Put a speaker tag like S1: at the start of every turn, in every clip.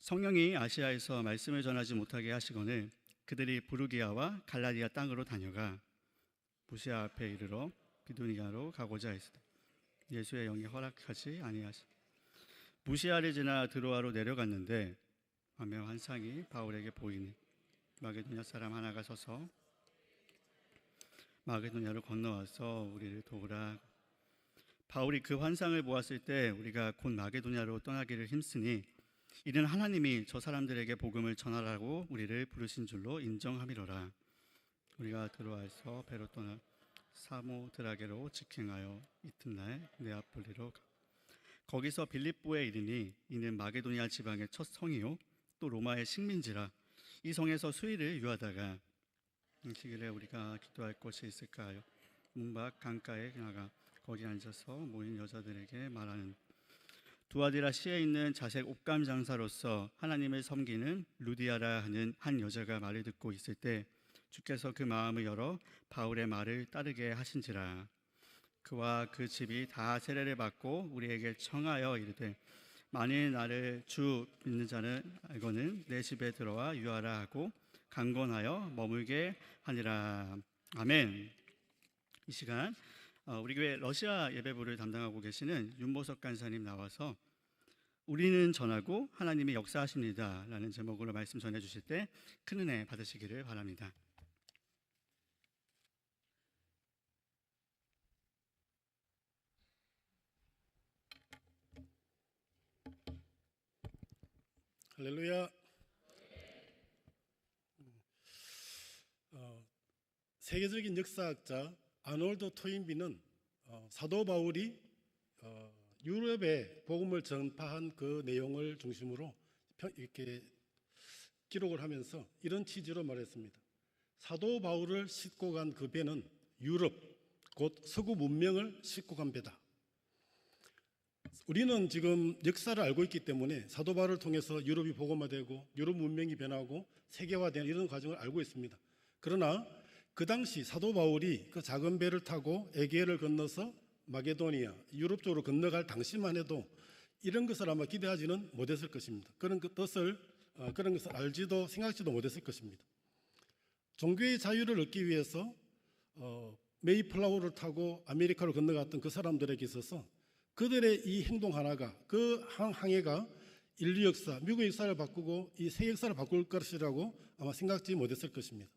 S1: 성령이 아시아에서 말씀을 전하지 못하게 하시거늘 그들이 부르기아와 갈라디아 땅으로 다녀가 무시아 앞에 이르러 비두니아로 가고자 했으되 예수의 영이 허락하지 아니하시. 무시아를 지나 드로아로 내려갔는데 밤에 환상이 바울에게 보이니 마게도냐 사람 하나가 서서 마게도냐로 건너와서 우리를 도우라. 바울이 그 환상을 보았을 때 우리가 곧 마게도냐로 떠나기를 힘쓰니 이는 하나님이 저 사람들에게 복음을 전하라고 우리를 부르신 줄로 인정함이로라. 우리가 드로아에서 배로 떠나 사모드라게로 직행하여 이튿날 네아폴리로 가. 거기서 빌립보에 이르니 이는 마게도냐 지방의 첫 성이요 또 로마의 식민지라. 이 성에서 수일을 유하다가 시길에 우리가 기도할 곳이 있을까 하여 문밖 강가에 나가 거기 앉아서 모인 여자들에게 말하는. 두아디라 시에 있는 자색 옷감 장사로서 하나님을 섬기는 루디아라 하는 한 여자가 말을 듣고 있을 때 주께서 그 마음을 열어 바울의 말을 따르게 하신지라. 그와 그 집이 다 세례를 받고 우리에게 청하여 이르되 만일 나를 주 믿는 자는 알고는 내 집에 들어와 유하라 하고 강권하여 머물게 하니라. 아멘. 이 시간 우리 교회 러시아 예배부를 담당하고 계시는 윤보석 간사님 나와서 우리는 전하고 하나님이 역사하십니다 라는 제목으로 말씀 전해주실 때 큰 은혜 받으시기를 바랍니다.
S2: 할렐루야. 세계적인 역사학자 아놀드 토인비는 사도 바울이 유럽에 복음을 전파한 그 내용을 중심으로 이렇게 기록을 하면서 이런 취지로 말했습니다. 사도 바울을 싣고 간 그 배는 유럽, 곧 서구 문명을 싣고 간 배다. 우리는 지금 역사를 알고 있기 때문에 사도 바울을 통해서 유럽이 복음화되고 유럽 문명이 변하고 세계화되는 이런 과정을 알고 있습니다. 그러나 그 당시 사도 바울이 그 작은 배를 타고 에게해를 건너서 마게도니아, 유럽 쪽으로 건너갈 당시만 해도 이런 것을 아마 기대하지는 못했을 것입니다. 그런 것을 알지도 생각지도 못했을 것입니다. 종교의 자유를 얻기 위해서 메이플라워를 타고 아메리카로 건너갔던 그 사람들에게 있어서 그들의 이 행동 하나가, 그 항해가 인류 역사, 미국의 역사를 바꾸고 이 세계 역사를 바꿀 것이라고 아마 생각지 못했을 것입니다.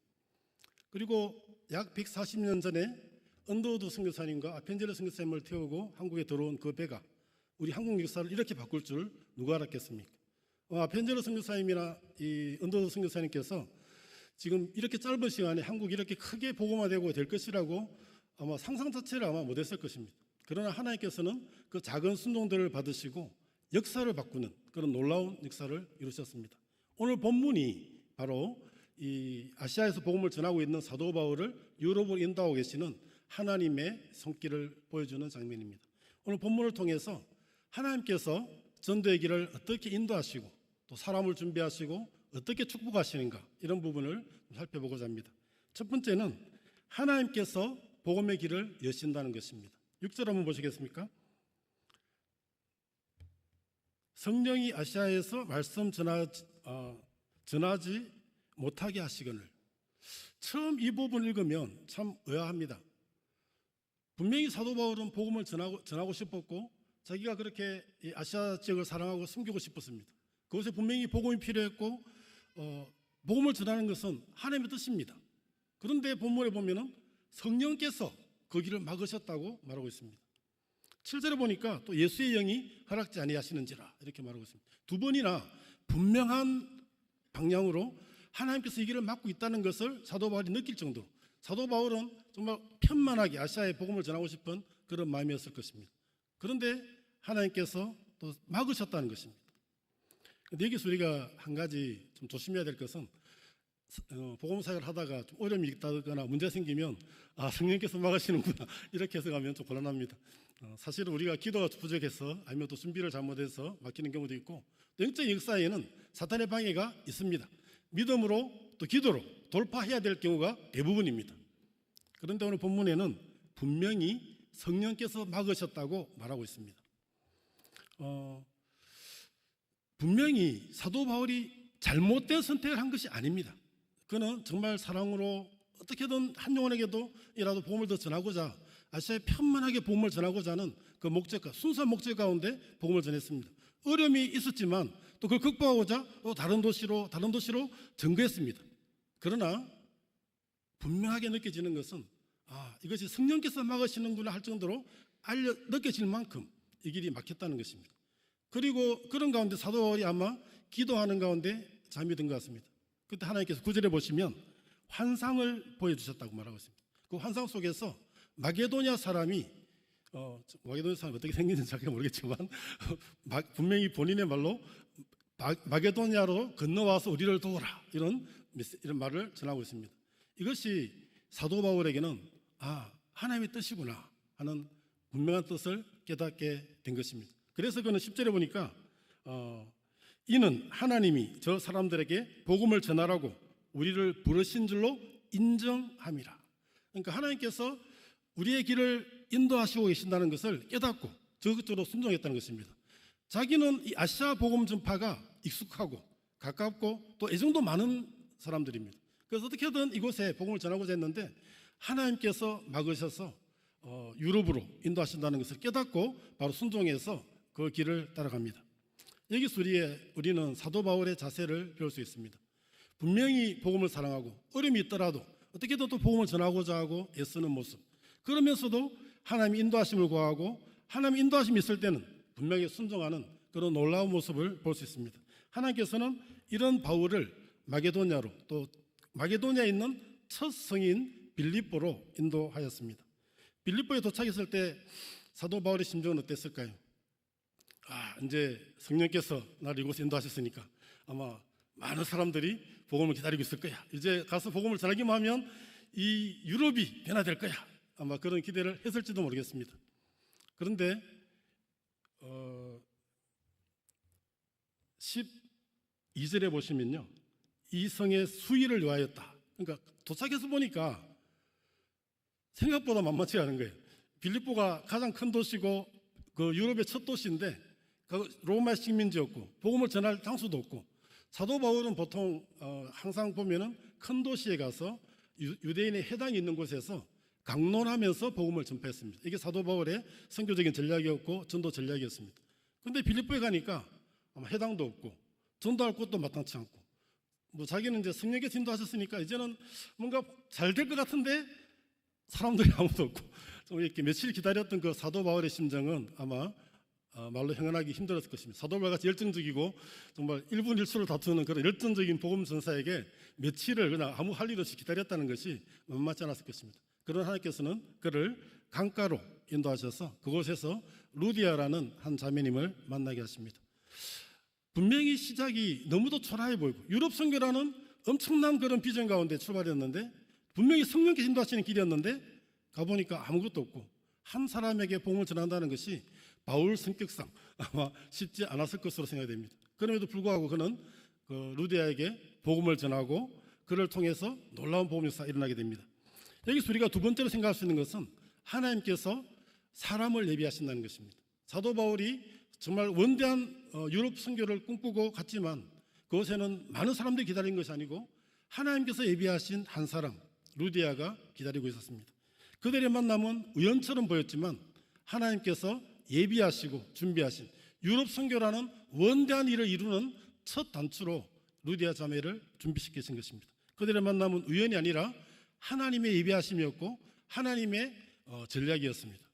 S2: 그리고 약 140년 전에 언더우드 선교사님과 아펜젤러 선교사님을 태우고 한국에 들어온 그 배가 우리 한국 역사를 이렇게 바꿀 줄 누가 알았겠습니까? 아펜젤러 선교사님이나 이 언더우드 선교사님께서 지금 이렇게 짧은 시간에 한국이 이렇게 크게 복음화되고 될 것이라고 아마 상상 자체를 아마 못했을 것입니다. 그러나 하나님께서는 그 작은 순종들을 받으시고 역사를 바꾸는 그런 놀라운 역사를 이루셨습니다. 오늘 본문이 바로 이 아시아에서 복음을 전하고 있는 사도 바울을 유럽으로 인도하고 계시는 하나님의 손길을 보여주는 장면입니다. 오늘 본문을 통해서 하나님께서 전도의 길을 어떻게 인도하시고 또 사람을 준비하시고 어떻게 축복하시는가 이런 부분을 살펴보고자 합니다. 첫 번째는 하나님께서 복음의 길을 여신다는 것입니다. 6절 한번 보시겠습니까? 성령이 아시아에서 말씀 전하지 못하게 하시거늘. 처음 이 부분 읽으면 참 의아합니다. 분명히 사도 바울은 복음을 전하고 싶었고 자기가 그렇게 아시아 지역을 사랑하고 섬기고 싶었습니다. 그곳에 분명히 복음이 필요했고 복음을 전하는 것은 하나님의 뜻입니다. 그런데 본문에 보면은 성령께서 그 길을 막으셨다고 말하고 있습니다. 7절에 보니까 또 예수의 영이 허락지 아니하시는지라 이렇게 말하고 있습니다. 두 번이나 분명한 방향으로 하나님께서 이 길을 막고 있다는 것을 사도 바울이 느낄 정도로 사도 바울은 정말 편만하게 아시아에 복음을 전하고 싶은 그런 마음이었을 것입니다. 그런데 하나님께서 또 막으셨다는 것입니다. 근데 여기서 우리가 한 가지 좀 조심해야 될 것은 복음 사역을 하다가 좀 어려움이 있다거나 문제 생기면 성령께서 막으시는구나 이렇게 해석하면 좀 곤란합니다. 사실은 우리가 기도가 부족해서 아니면 또 준비를 잘못해서 막히는 경우도 있고 또 영적인 역사에는 사탄의 방해가 있습니다. 믿음으로 또 기도로 돌파해야 될 경우가 대부분입니다. 그런데 오늘 본문에는 분명히 성령께서 막으셨다고 말하고 있습니다. 분명히 사도 바울이 잘못된 선택을 한 것이 아닙니다. 그는 정말 사랑으로 어떻게든 한 영혼에게도 이라도 복음을 더 전하고자 아시아에 편만하게 복음을 전하고자 하는 그 목적과 순수한 목적 가운데 복음을 전했습니다. 어려움이 있었지만 또 그걸 극복하고자 또 다른 도시로 전거했습니다. 그러나 분명하게 느껴지는 것은 이것이 성령께서 막으시는구나 할 정도로 느껴질 만큼 이 길이 막혔다는 것입니다. 그리고 그런 가운데 사도 바울이 아마 기도하는 가운데 잠이 든 것 같습니다. 그때 하나님께서 9절에 보시면 환상을 보여주셨다고 말하고 있습니다. 그 환상 속에서 마게도냐 사람이 마게도냐 사람이 어떻게 생긴지는 잘 모르겠지만 분명히 본인의 말로 마게도냐로 건너와서 우리를 도우라 이런 말을 전하고 있습니다. 이것이 사도 바울에게는 하나님의 뜻이구나 하는 분명한 뜻을 깨닫게 된 것입니다. 그래서 그는 10절에 보니까 이는 하나님이 저 사람들에게 복음을 전하라고 우리를 부르신 줄로 인정함이라. 그러니까 하나님께서 우리의 길을 인도하시고 계신다는 것을 깨닫고 적극적으로 순종했다는 것입니다. 자기는 이 아시아 복음 전파가 익숙하고 가깝고 또 애정도 많은 사람들입니다. 그래서 어떻게든 이곳에 복음을 전하고자 했는데 하나님께서 막으셔서 유럽으로 인도하신다는 것을 깨닫고 바로 순종해서 그 길을 따라갑니다. 여기서 우리는 사도 바울의 자세를 배울 수 있습니다. 분명히 복음을 사랑하고 어려움이 있더라도 어떻게든 또 복음을 전하고자 하고 애쓰는 모습, 그러면서도 하나님의 인도하심을 구하고 하나님의 인도하심이 있을 때는 분명히 순종하는 그런 놀라운 모습을 볼 수 있습니다. 하나님께서는 이런 바울을 마게도냐로 또 마게도냐에 있는 첫 성인 빌립보로 인도하였습니다. 빌립보에 도착했을 때 사도 바울의 심정은 어땠을까요? 이제 성령께서 나를 이곳에 인도하셨으니까 아마 많은 사람들이 복음을 기다리고 있을 거야. 이제 가서 복음을 전하기만 하면 이 유럽이 변화될 거야. 아마 그런 기대를 했을지도 모르겠습니다. 그런데 12절에 보시면요, 이 성의 수위를 요하였다. 그러니까 도착해서 보니까 생각보다 만만치 않은 거예요. 빌립보가 가장 큰 도시고 그 유럽의 첫 도시인데 로마 식민지였고 복음을 전할 장소도 없고, 사도 바울은 보통 항상 보면은 큰 도시에 가서 유대인의 회당이 있는 곳에서 강론하면서 복음을 전파했습니다. 이게 사도 바울의 선교적인 전략이었고 전도 전략이었습니다. 그런데 빌립보에 가니까 아마 회당도 없고 전도할 곳도 마땅치 않고, 자기는 이제 성령께서 인도하셨으니까 이제는 뭔가 잘 될 것 같은데 사람들이 아무도 없고 좀 이렇게 며칠 기다렸던 그 사도 바울의 심정은 아마 말로 형언하기 힘들었을 것입니다. 사도 바울같이 열정적이고 정말 1분 1초를 다투는 그런 열정적인 복음 전사에게 며칠을 그냥 아무 할 일 없이 기다렸다는 것이 만만치 않았을 것입니다. 그런 하나님께서는 그를 강가로 인도하셔서 그곳에서 루디아라는 한 자매님을 만나게 하십니다. 분명히 시작이 너무도 초라해 보이고 유럽 선교라는 엄청난 그런 비전 가운데 출발했는데 분명히 성령께서 인도하시는 길이었는데 가보니까 아무것도 없고 한 사람에게 복음을 전한다는 것이 바울 성격상 아마 쉽지 않았을 것으로 생각됩니다. 그럼에도 불구하고 그는 그 루디아에게 복음을 전하고 그를 통해서 놀라운 복음 역사가 일어나게 됩니다. 여기서 우리가 두 번째로 생각할 수 있는 것은 하나님께서 사람을 예비하신다는 것입니다. 사도 바울이 정말 원대한 유럽 선교를 꿈꾸고 갔지만 그곳에는 많은 사람들이 기다린 것이 아니고 하나님께서 예비하신 한 사람 루디아가 기다리고 있었습니다. 그들의 만남은 우연처럼 보였지만 하나님께서 예비하시고 준비하신 유럽 선교라는 원대한 일을 이루는 첫 단추로 루디아 자매를 준비시키신 것입니다. 그들의 만남은 우연이 아니라 하나님의 예비하심이었고 하나님의 전략이었습니다.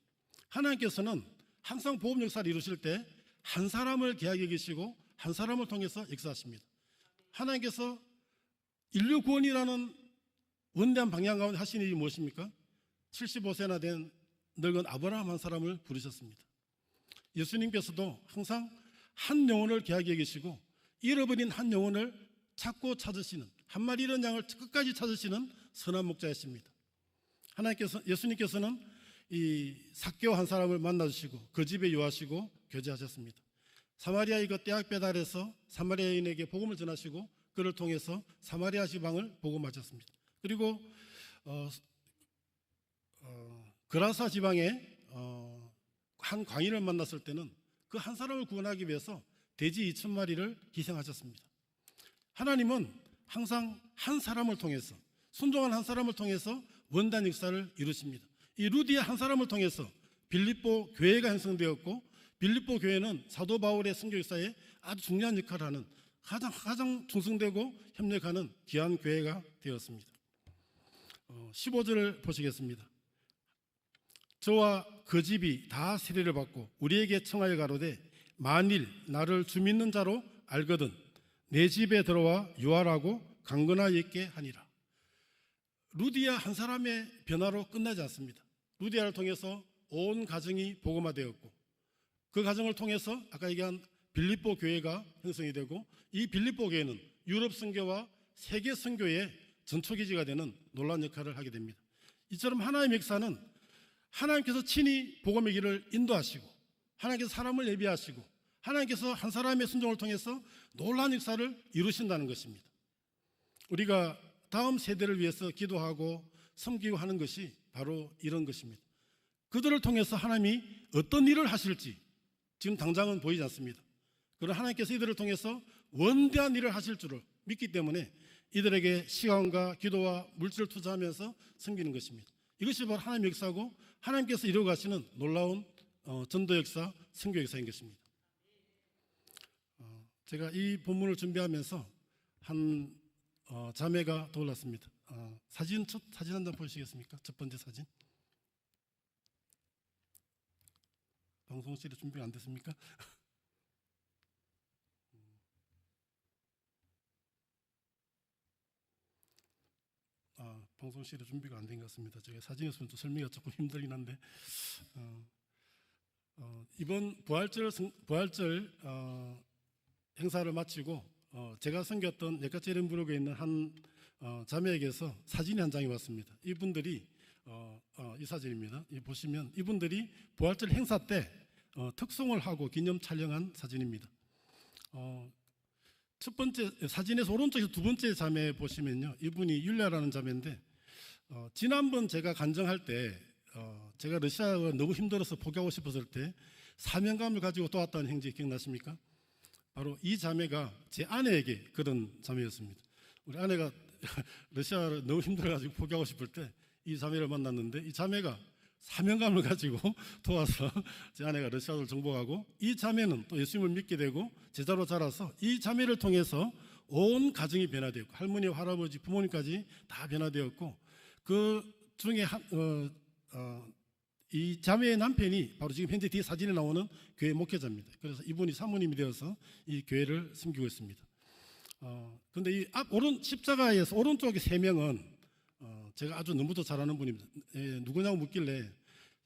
S2: 하나님께서는 항상 복음 역사를 이루실 때 한 사람을 귀하게 여기시고 한 사람을 통해서 역사하십니다. 하나님께서 인류 구원이라는 원대한 방향 가운데 하신 일이 무엇입니까? 75세나 된 늙은 아브라함 한 사람을 부르셨습니다. 예수님께서도 항상 한 영혼을 귀하게 여기시고 잃어버린 한 영혼을 찾고 찾으시는, 한 마리 잃은 양을 끝까지 찾으시는 선한 목자이십니다. 예수님께서는 이 삭개오 한 사람을 만나주시고 그 집에 유하시고 교제하셨습니다. 사마리아의 그 떼약 배달해서 사마리아인에게 복음을 전하시고 그를 통해서 사마리아 지방을 복음하셨습니다. 그리고 그라사 지방에 한 광인을 만났을 때는 그 한 사람을 구원하기 위해서 돼지 2,000마리를 희생하셨습니다. 하나님은 항상 한 사람을 통해서, 순종한 한 사람을 통해서 원단 역사를 이루십니다. 이 루디아 한 사람을 통해서 빌립보 교회가 형성되었고, 빌립보 교회는 사도 바울의 선교 역사에 아주 중요한 역할을 하는 가장 충성되고 협력하는 귀한 교회가 되었습니다. 15절을 보시겠습니다. 저와 그 집이 다 세례를 받고 우리에게 청하여 가로되 만일 나를 주 믿는 자로 알거든 내 집에 들어와 유하라고 강건하여 있게 하니라. 루디아 한 사람의 변화로 끝나지 않습니다. 루디아를 통해서 온 가정이 복음화되었고, 그 가정을 통해서 아까 얘기한 빌립보 교회가 형성이 되고, 이 빌립보 교회는 유럽 선교와 세계 선교의 전초기지가 되는 놀라운 역할을 하게 됩니다. 이처럼 하나님의 역사는 하나님께서 친히 복음의 길을 인도하시고, 하나님께서 사람을 예비하시고, 하나님께서 한 사람의 순종을 통해서 놀라운 역사를 이루신다는 것입니다. 우리가 다음 세대를 위해서 기도하고 섬기고 하는 것이 바로 이런 것입니다. 그들을 통해서 하나님이 어떤 일을 하실지 지금 당장은 보이지 않습니다. 그러나 하나님께서 이들을 통해서 원대한 일을 하실 줄을 믿기 때문에 이들에게 시간과 기도와 물질을 투자하면서 섬기는 것입니다. 이것이 바로 하나님의 역사고 하나님께서 이루어 가시는 놀라운 전도 역사, 선교 역사인 것입니다. 제가 이 본문을 준비하면서 한 자매가 떠올랐습니다. 첫 사진 한 장 보시겠습니까? 첫 번째 사진. 방송실에 준비가 안 됐습니까? 방송실에 준비가 안 된 것 같습니다. 제가 사진에서는 좀 설명이 조금 힘들긴 한데 이번 부활절 행사를 마치고 제가 섬겼던 예카체린부르크에 있는 한 자매에게서 사진이 한 장이 왔습니다. 이분들이 이 사진입니다. 보시면 이분들이 부활절 행사 때 특송을 하고 기념 촬영한 사진입니다. 첫 번째 사진에서 오른쪽에서 두 번째 자매 보시면요, 이분이 율리아라는 자매인데 지난번 제가 간증할 때 제가 러시아가 너무 힘들어서 포기하고 싶었을 때 사명감을 가지고 도왔다는 행적 기억나십니까? 바로 이 자매가 제 아내에게 그런 자매였습니다. 우리 아내가 러시아를 너무 힘들어가지고 포기하고 싶을 때 이 자매를 만났는데, 이 자매가 사명감을 가지고 도와서 제 아내가 러시아를 정복하고, 이 자매는 또 예수님을 믿게 되고 제자로 자라서 이 자매를 통해서 온 가정이 변화되었고, 할머니와 할아버지, 부모님까지 다 변화되었고, 그 중에 이 자매의 남편이 바로 지금 현재 뒤에 사진에 나오는 교회 목회자입니다. 그래서 이분이 사모님이 되어서 이 교회를 섬기고 있습니다. 그런데 이 십자가에서 오른쪽에 세 명은 제가 아주 너무도 잘 아는 분입니다. 누구냐고 묻길래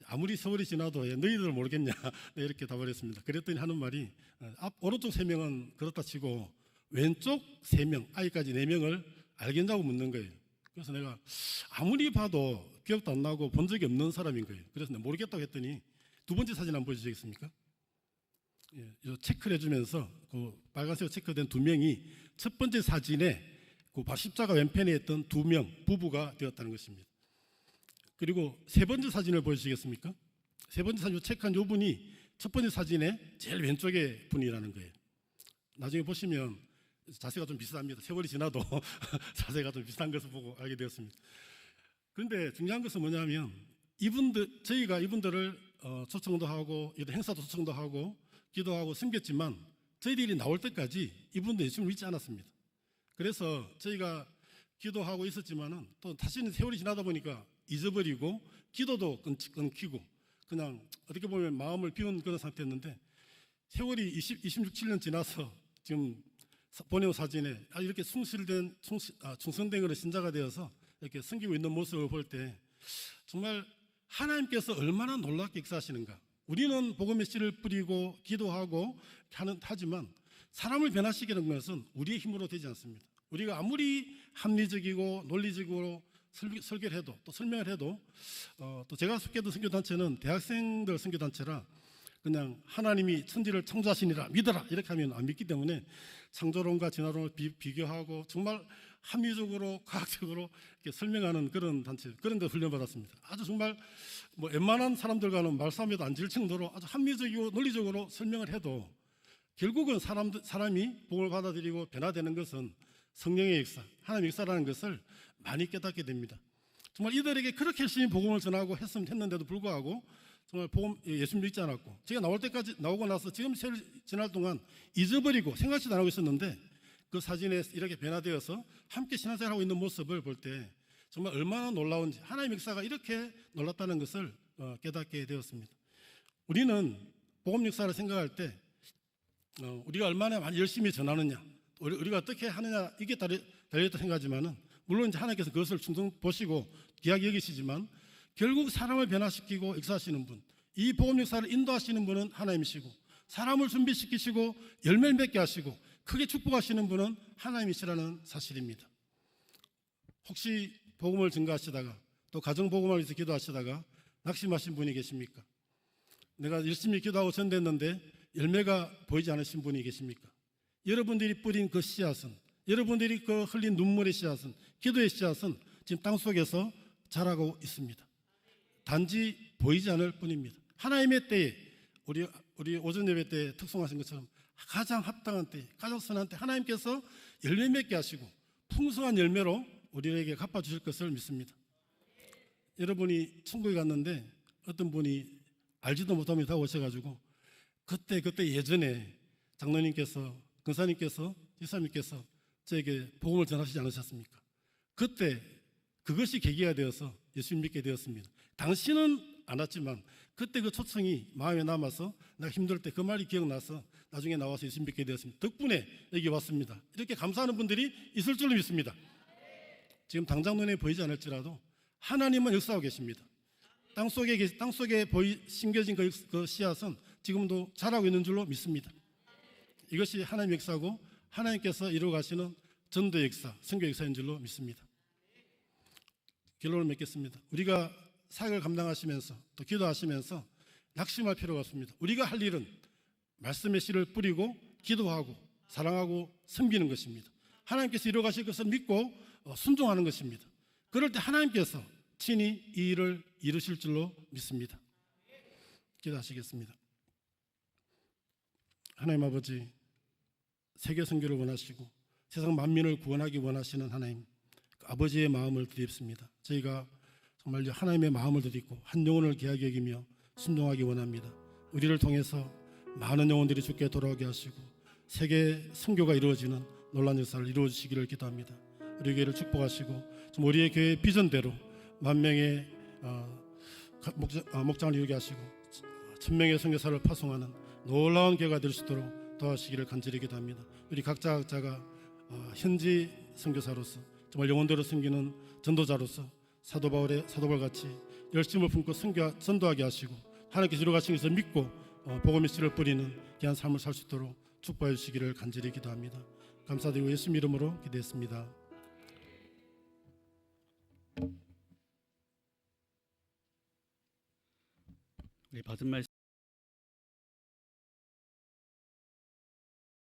S2: 아무리 세월이 지나도 너희들 모르겠냐 이렇게 답을 했습니다. 그랬더니 하는 말이 오른쪽 세 명은 그렇다 치고 왼쪽 세 명, 아이까지 네 명을 알겠냐고 묻는 거예요. 그래서 내가 아무리 봐도 기억도 안 나고 본 적이 없는 사람인 거예요. 그래서 내가 모르겠다고 했더니 두 번째 사진 한번 보여주시겠습니까? 체크를 해주면서 그 빨간색으로 체크된 두 명이 첫 번째 사진에 그 십자가 왼편에 있던 두 명 부부가 되었다는 것입니다. 그리고 세 번째 사진을 보여주시겠습니까? 세 번째 사진 체크한 요 분이 첫 번째 사진에 제일 왼쪽에 분이라는 거예요. 나중에 보시면 자세가 좀 비슷합니다. 세월이 지나도 자세가 좀 비슷한 것을 보고 알게 되었습니다. 그런데 중요한 것은 뭐냐면 저희가 이분들을 초청도 하고 이런 행사도 초청도 하고 기도하고 섬겼지만 저희들이 나올 때까지 이분들 예수님을 믿지 않았습니다. 그래서 저희가 기도하고 있었지만은 또 다시는 세월이 지나다 보니까 잊어버리고 기도도 끊기고 그냥 어떻게 보면 마음을 비운 그런 상태였는데, 세월이 26년 지나서 지금 보내온 사진에 이렇게 충성된 그런 신자가 되어서 이렇게 섬기고 있는 모습을 볼 때 정말 하나님께서 얼마나 놀랍게 역사하시는가. 우리는 복음의 씨를 뿌리고 기도하고 하지만 사람을 변화시키는 것은 우리의 힘으로 되지 않습니다. 우리가 아무리 합리적이고 논리적으로 설교를 해도 또 설명을 해도 또 제가 속했던 선교단체는 대학생들 선교단체라 그냥 하나님이 천지를 창조하시니라 믿어라 이렇게 하면 안 믿기 때문에 창조론과 진화론을 비교하고 정말 합리적으로 과학적으로 이렇게 설명하는 그런 단체, 그런 데 훈련받았습니다. 아주 정말 웬만한 사람들과는 말싸움에도 안 질 정도로 아주 합리적이고 논리적으로 설명을 해도 결국은 사람이 복음을 받아들이고 변화되는 것은 성령의 역사, 하나님의 역사라는 것을 많이 깨닫게 됩니다. 정말 이들에게 그렇게 열심히 복음을 전하고 했는데도 불구하고 정말 예수 믿지 않았고, 제가 나오고 나서 지금 세월 지날 동안 잊어버리고 생각지도 안 하고 있었는데, 그 사진에 이렇게 변화되어서 함께 신앙생활하고 있는 모습을 볼 때 정말 얼마나 놀라운지, 하나님의 역사가 이렇게 놀랍다는 것을 깨닫게 되었습니다. 우리는 복음 역사를 생각할 때 우리가 얼마나 많이 열심히 전하느냐, 우리가 어떻게 하느냐, 이게 달려있다 생각하지만은, 물론 이제 하나님께서 그것을 충성 보시고 귀하게 여기시지만, 결국 사람을 변화시키고 역사하시는 분, 이 복음 역사를 인도하시는 분은 하나님이시고, 사람을 준비시키시고 열매를 맺게 하시고 크게 축복하시는 분은 하나님이시라는 사실입니다. 혹시 복음을 증거하시다가 또 가정 복음을 위해서 기도하시다가 낙심하신 분이 계십니까? 내가 열심히 기도하고 전도했는데 열매가 보이지 않으신 분이 계십니까? 여러분들이 뿌린 그 씨앗은, 여러분들이 그 흘린 눈물의 씨앗은, 기도의 씨앗은 지금 땅속에서 자라고 있습니다. 단지 보이지 않을 뿐입니다. 하나님의 때에, 우리 오전 예배 때 특송하신 것처럼 가장 합당한 때, 가장 선한 때 하나님께서 열매 맺게 하시고 풍성한 열매로 우리에게 갚아주실 것을 믿습니다. 여러분이 천국에 갔는데 어떤 분이 알지도 못하면서 오셔가지고 그때 예전에 장로님께서, 권사님께서, 지사님께서 저에게 복음을 전하시지 않으셨습니까? 그때 그것이 계기가 되어서 예수님 믿게 되었습니다. 당신은 안 왔지만 그때 그 초청이 마음에 남아서 내가 힘들 때 그 말이 기억나서 나중에 나와서 예수님 믿게 되었습니다. 덕분에 여기 왔습니다. 이렇게 감사하는 분들이 있을 줄로 믿습니다. 지금 당장 눈에 보이지 않을지라도 하나님은 역사하고 계십니다. 땅속에 심겨진 그 씨앗은 지금도 자라고 있는 줄로 믿습니다. 이것이 하나님의 역사고 하나님께서 이루어 가시는 전도 역사, 선교 역사인 줄로 믿습니다. 결론을 맺겠습니다. 우리가 사역을 감당하시면서 또 기도하시면서 낙심할 필요가 없습니다. 우리가 할 일은 말씀의 씨를 뿌리고 기도하고 사랑하고 섬기는 것입니다. 하나님께서 이루어 가실 것을 믿고 순종하는 것입니다. 그럴 때 하나님께서 친히 이 일을 이루실 줄로 믿습니다. 기도하시겠습니다. 하나님 아버지, 세계 선교를 원하시고 세상 만민을 구원하기 원하시는 하나님, 그 아버지의 마음을 드립습니다. 저희가 정말 하나님의 마음을 드리고 한 영혼을 귀하게 여기며 순종하기 원합니다. 우리를 통해서 많은 영혼들이 주께 돌아오게 하시고 세계 선교가 이루어지는 놀라운 역사를 이루어 주시기를 기도합니다. 우리 교회를 축복하시고 좀 우리의 교회의 비전대로 만 명의 목장을 이루게 하시고 1000명의 선교사를 파송하는 놀라운 교회가 될 수 있도록 도와주시기를 간절히 기도합니다. 우리 각자가 현지 선교사로서 정말 영혼들을 섬기는 전도자로서 사도 바울같이 열심을 품고 전도하게 하시고 하나님께서 이루어가신 것을 믿고 복음의 씨를 뿌리는 귀한 삶을 살 수 있도록 축복해 주시기를 간절히 기도합니다. 감사드리고 예수 이름으로 기도했습니다.
S1: 우리 받은 말씀